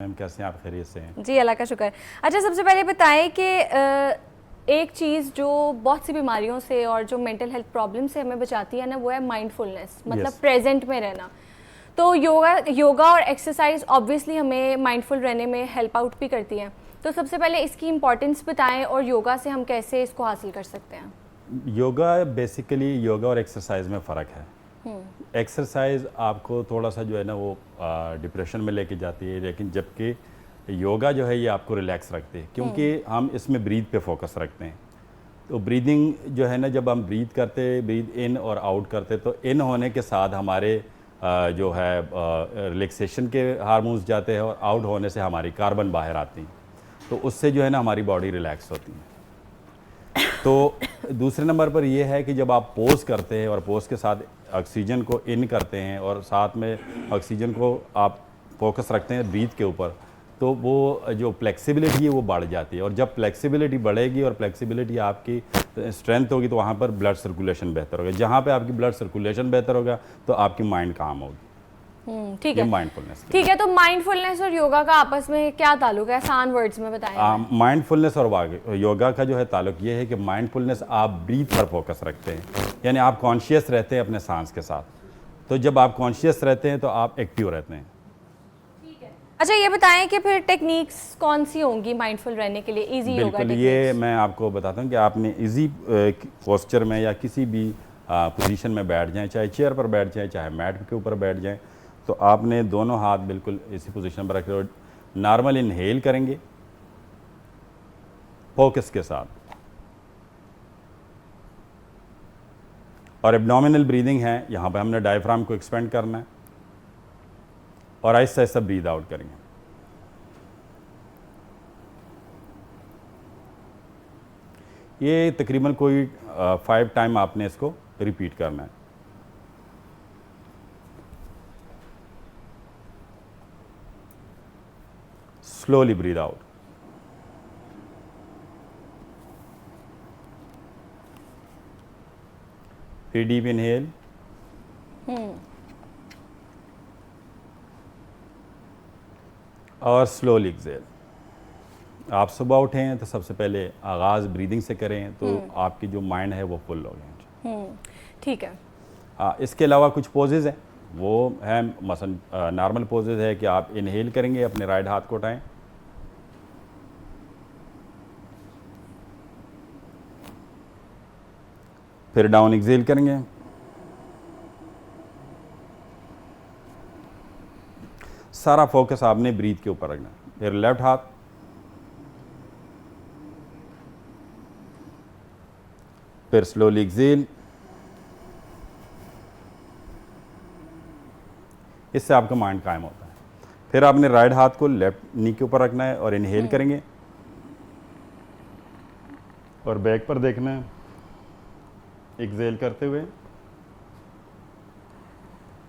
Ma'am कैसे हैं आप? खैरियत से हैं? जी अल्लाह का शुक्र। अच्छा, सबसे पहले बताएं कि एक चीज़ जो बहुत सी बीमारियों से और जो मेंटल हेल्थ प्रॉब्लम से हमें बचाती है ना, वो है माइंडफुलनेस, मतलब यस। प्रेजेंट में रहना। तो योगा और एक्सरसाइज ऑब्वियसली हमें माइंडफुल रहने में हेल्प आउट भी करती हैं। तो सबसे पहले इसकी इम्पोर्टेंस बताएं और योगा से हम कैसे इसको हासिल कर सकते हैं। योगा बेसिकली योगा और एक्सरसाइज में फ़र्क है। एक्सरसाइज आपको थोड़ा सा जो है ना वो डिप्रेशन में लेके जाती है, लेकिन जबकि योगा जो है ये आपको रिलैक्स रखती है, क्योंकि हम इसमें ब्रीथ पे फोकस रखते हैं। तो ब्रीदिंग जो है ना, जब हम ब्रीथ इन और आउट करते, तो इन होने के साथ हमारे जो है रिलैक्सेशन के हार्मोन्स जाते हैं और आउट होने से हमारी कार्बन बाहर आती हैं, तो उससे जो है ना हमारी बॉडी रिलैक्स होती है। तो दूसरे नंबर पर यह है कि जब आप पोज करते हैं और पोज के साथ ऑक्सीजन को इन करते हैं और साथ में ऑक्सीजन को आप फोकस रखते हैं ब्रीथ के ऊपर, तो वो जो फ्लेक्सिबिलिटी है वो बढ़ जाती है। और जब फ्लेक्सिबिलिटी बढ़ेगी और फ्लेक्सिबिलिटी आपकी स्ट्रेंथ होगी, तो वहाँ पर ब्लड सर्कुलेशन बेहतर होगा। जहाँ पे आपकी ब्लड सर्कुलेशन बेहतर होगा तो आपकी माइंड काम होगी। ठीक ये है। माइंडफुलनेस की ठीक है, तो माइंडफुलनेस और योगा का आपस में क्या ताल्लुक है, आसान वर्ड्स में बताएं। माइंडफुलनेस और योगा का जो है ताल्लुक ये है कि माइंडफुलनेस आप ब्रीथ पर फोकस रखते हैं, यानी आप कॉन्शियस रहते हैं अपने सांस के साथ। तो जब आप कॉन्शियस रहते हैं तो आप एक्टिव रहते हैं। अच्छा, ये बताएं कि फिर टेक्निक्स कौन सी होंगी माइंडफुल रहने के लिए, इजी योगा बिल्कुल, ये टेक्निक्स। मैं आपको बताता हूँ कि आपने इजी पोस्चर में या किसी भी पोजीशन में बैठ जाएं, चाहे चेयर पर बैठ जाएं, चाहे मैट के ऊपर बैठ जाएं, तो आपने दोनों हाथ बिल्कुल इसी पोजीशन पर रखे और नॉर्मल इनहेल करेंगे फोकस के साथ, और एब्डोमिनल ब्रीदिंग है, यहाँ पे हमने डायफ्राम को एक्सपेंड करना है और आहिस्ता आहिस्ता ब्रीद आउट करेंगे। ये तकरीबन कोई 5 टाइम आपने इसको रिपीट करना है। Slowly breathe out. फिर डीप इनहेल और स्लोली एक्सेल। आप सुबह उठे हैं तो सबसे पहले आगाज़ ब्रीदिंग से करें, तो आपकी जो माइंड है वो फुल हो गया। ठीक है। इसके अलावा कुछ पोजेज हैं, वो है मसन नॉर्मल पोजेज है कि आप इनहेल करेंगे, अपने राइट हाथ को उठाएं, फिर डाउन एक्सेल करेंगे, सारा फोकस आपने ब्रीथ के ऊपर रखना है। फिर लेफ्ट हाथ, फिर स्लोली एक्सेल। इससे आपका माइंड कायम होता है। फिर आपने राइट हाथ को लेफ्ट नी के ऊपर रखना है और इनहेल करेंगे और बैक पर देखना है एक्सेल करते हुए।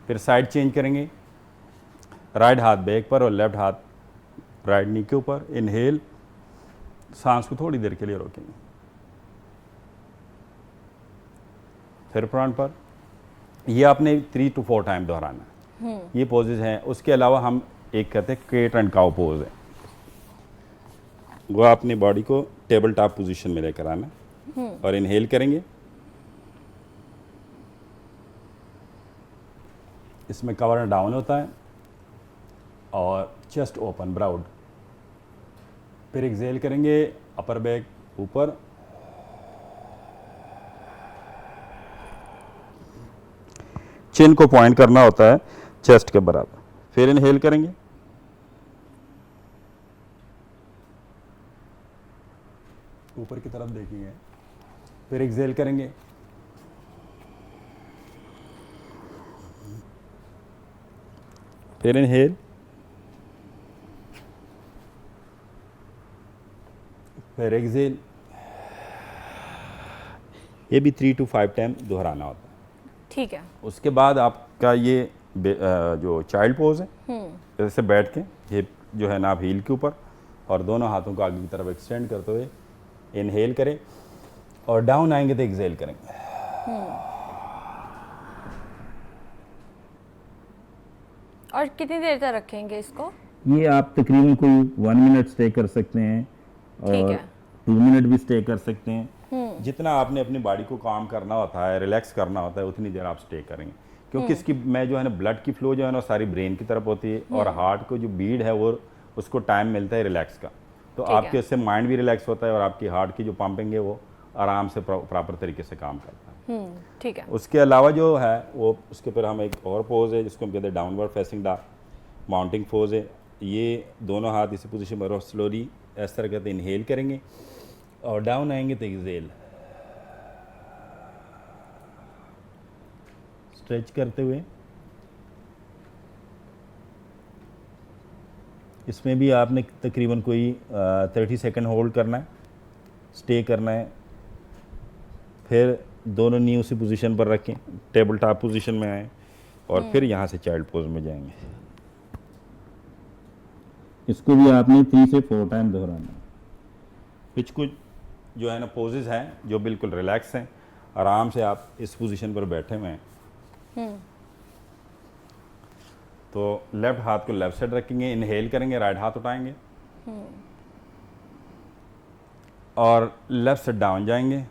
फिर साइड चेंज करेंगे, राइट हाथ बैक पर और लेफ्ट हाथ राइट नी के ऊपर। इनहेल, सांस को थोड़ी देर के लिए रोकेंगे, फिर फ्रंट पर। ये आपने 3 to 4 टाइम दोहराना है। ये पोजेज हैं। उसके अलावा हम एक कहते हैं केट एंड काउ पोज है, वो अपनी बॉडी को टेबल टॉप पोजीशन में लेकर आना और इनहेल करेंगे। इसमें कवर डाउन होता है और चेस्ट ओपन ब्राउड। फिर एक्सेल करेंगे, अपर बैक ऊपर, चिन को पॉइंट करना होता है चेस्ट के बराबर। फिर इनहेल करेंगे, ऊपर की तरफ देखेंगे, फिर एक्सेल करेंगे, फिर इनहेल, फिर एक्सेल। ये भी 3 to 5 टाइम दोहराना होता है। ठीक है। उसके बाद आपका ये जो चाइल्ड पोज है, जैसे बैठ के हिप जो है ना आप हील के ऊपर और दोनों हाथों को आगे की तरफ एक्सटेंड करते हुए इनहेल करें और डाउन आएंगे तो एक्सेल करेंगे। और कितनी देर तक रखेंगे इसको? ये आप तकरीबन कोई 1 मिनट स्टे कर सकते हैं ठीक और है। 2 मिनट भी स्टे कर सकते हैं। जितना आपने अपनी बॉडी को काम करना होता है, रिलैक्स करना होता है, उतनी देर आप स्टे करेंगे, क्योंकि इसकी मैं जो है ना ब्लड की फ्लो जो है ना सारी ब्रेन की तरफ होती है, और हार्ट को जो बीट है वो उसको टाइम मिलता है रिलैक्स का, तो ठीक है। आपके इससे माइंड भी रिलैक्स होता है और आपकी हार्ट की जो पंपिंग है वो आराम से प्रॉपर तरीके से काम करता है। ठीक है। उसके अलावा जो है वो उसके ऊपर हम एक और पोज है जिसको हम कहते हैं downward facing dog, mounting pose है। ये दोनों हाथ इसी पोजीशन में और स्लोली इस तरह कहते इनहेल करेंगे और डाउन आएंगे तो एक्सेल, स्ट्रेच करते हुए। इसमें भी आपने तकरीबन कोई 30 सेकंड होल्ड करना है, स्टे करना है, फिर दोनों नी उसी पोजीशन पर रखें, टेबल टॉप पोजीशन में आए और फिर यहाँ से चाइल्ड पोज में जाएंगे। इसको भी आपने 3 से 4 टाइम दोहराना है। कुछ जो है ना पोजेज हैं जो बिल्कुल रिलैक्स हैं, आराम से आप इस पोजीशन पर बैठे हुए हैं, तो लेफ्ट हाथ को लेफ्ट साइड रखेंगे, इनहेल करेंगे, राइट हाथ उठाएंगे और लेफ्ट से डाउन जाएंगे,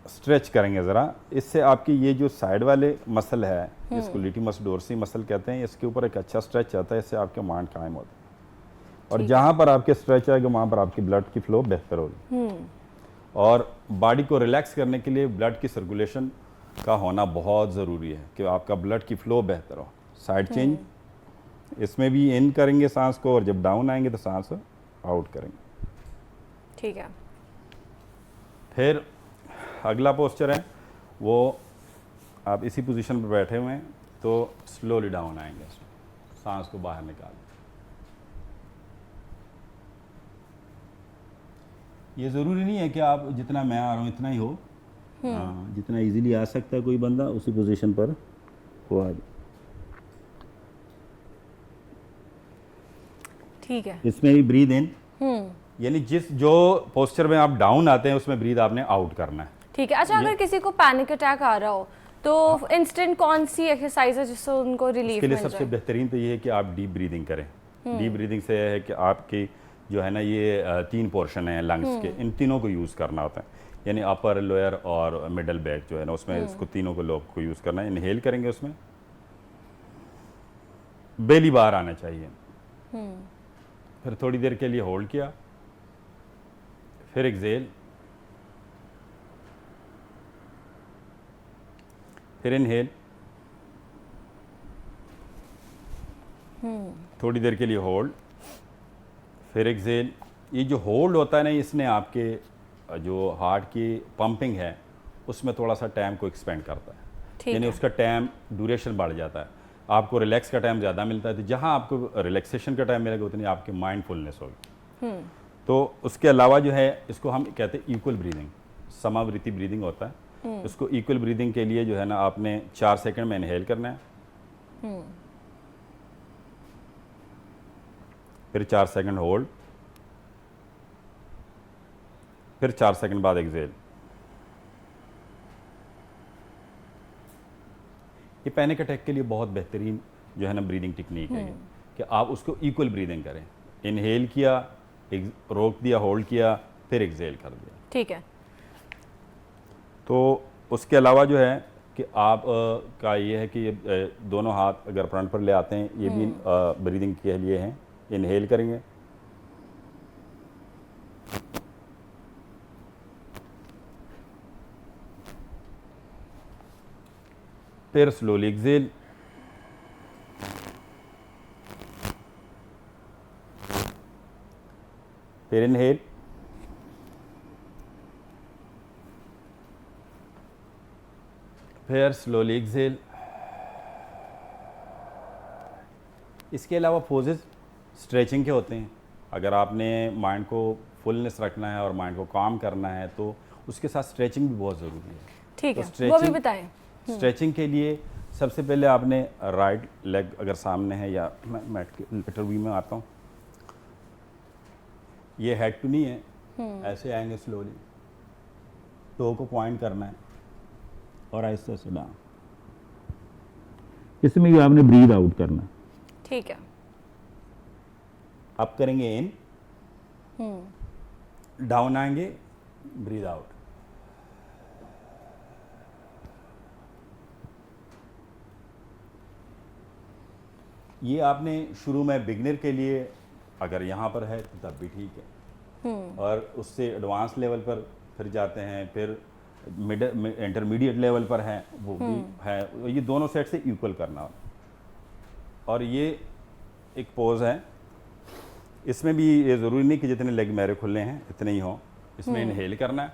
स्ट्रेच करेंगे ज़रा। इससे आपकी ये जो साइड वाले मसल है जिसको लिटिमस डोर्सी मसल कहते हैं, इसके ऊपर एक अच्छा स्ट्रेच आता है, इससे आपके माइंड कायम होता है और जहाँ पर आपके स्ट्रेच आएगा वहाँ पर आपकी ब्लड की फ्लो बेहतर होगी। और बॉडी को रिलैक्स करने के लिए ब्लड की सर्कुलेशन का होना बहुत ज़रूरी है कि आपका ब्लड की फ्लो बेहतर हो। साइड चेंज, इसमें भी इन करेंगे सांस को और जब डाउन आएंगे तो सांस आउट करेंगे। ठीक है। फिर अगला पोस्चर है वो आप इसी पोजीशन पर बैठे हुए हैं, तो स्लोली डाउन आएंगे, सांस को बाहर निकाल। ये ज़रूरी नहीं है कि आप जितना मैं आ रहा हूँ इतना ही हो, हाँ, जितना इजीली आ सकता है कोई बंदा उसी पोजीशन पर वो आ जाए। ठीक है। इसमें भी ब्रीद इन, यानी जिस जो पोस्चर में आप डाउन आते हैं उसमें ब्रीद आपने आउट करना है। ठीक है। अच्छा, अगर किसी को पैनिक अटैक आ रहा हो तो इंस्टेंट कौन सी एक्सरसाइज है जिससे उनको रिलीफ इसके लिए मिल सबसे जाए? बेहतरीन तो ये है कि आप डीप ब्रीदिंग करें। डीप ब्रीदिंग से है कि आपकी जो है ना ये 3 पोर्शन है लंग्स के, इन तीनों को यूज़ करना होता है, यानी अपर, लोअर और मिडल बैक जो है ना उसमें इसको तीनों को लोग को यूज़ करना है। इनहेल करेंगे, उसमें बेली बाहर आना चाहिए, फिर थोड़ी देर के लिए होल्ड किया, फिर एक्सेल, फिर इनहेल, थोड़ी देर के लिए होल्ड, फिर एक्सेल। ये जो होल्ड होता है ना, इसने आपके जो हार्ट की पंपिंग है उसमें थोड़ा सा टाइम को एक्सपेंड करता है, ठीक यानी है। उसका टाइम ड्यूरेशन बढ़ जाता है, आपको रिलैक्स का टाइम ज़्यादा मिलता है। तो जहाँ आपको रिलैक्सेशन का टाइम मिलेगा उतनी आपकी माइंडफुलनेस होगी। तो उसके अलावा जो है इसको हम कहते हैं इक्वल ब्रीदिंग, समावृत्ति ब्रीदिंग होता है। इसको इक्वल ब्रीदिंग के लिए जो है ना आपने 4 सेकंड में इनहेल करना है, फिर 4 सेकंड होल्ड, फिर 4 सेकंड बाद एक्सेल। ये पैनिक अटैक के लिए बहुत बेहतरीन जो है ना ब्रीदिंग टेक्निक है ये, कि आप उसको इक्वल ब्रीदिंग करें। इनहेल किया, रोक दिया, होल्ड किया, फिर एक्सेल कर दिया। ठीक है। तो उसके अलावा जो है कि आप का ये है कि ये दोनों हाथ अगर फ्रंट पर ले आते हैं, ये भी ब्रीदिंग के लिए हैं। इनहेल करेंगे, फिर स्लोली एक्सेल, फिर इनहेल, फिर स्लोली एक्सेल। इसके अलावा पोजेज स्ट्रेचिंग के होते हैं। अगर आपने माइंड को फुलनेस रखना है और माइंड को काम करना है तो उसके साथ स्ट्रेचिंग भी बहुत ज़रूरी है। ठीक तो है, वो भी स्ट्रेचिंग- बताएं। स्ट्रेचिंग के लिए सबसे पहले आपने राइट लेग अगर सामने है, या मैं मैट के लेटर व्यू में आता हूँ, ये हेड टू नी है, ऐसे आएंगे स्लोली, टो को पॉइंट करना है और आहिस्ते से डाउन। इसमें भी आपने ब्रीद आउट करना है। ठीक है। अप करेंगे इन, डाउन आएंगे, ब्रीद आउट। ये आपने शुरू में बिगनर के लिए अगर यहाँ पर है तो तब भी ठीक है, और उससे एडवांस लेवल पर फिर जाते हैं, फिर इंटरमीडिएट लेवल पर है वो भी है। ये दोनों सेट से इक्वल करना। और ये एक पोज है, इसमें भी ये ज़रूरी नहीं कि जितने लेग मेरे खुले हैं इतने ही हों। इसमें इनहेल करना है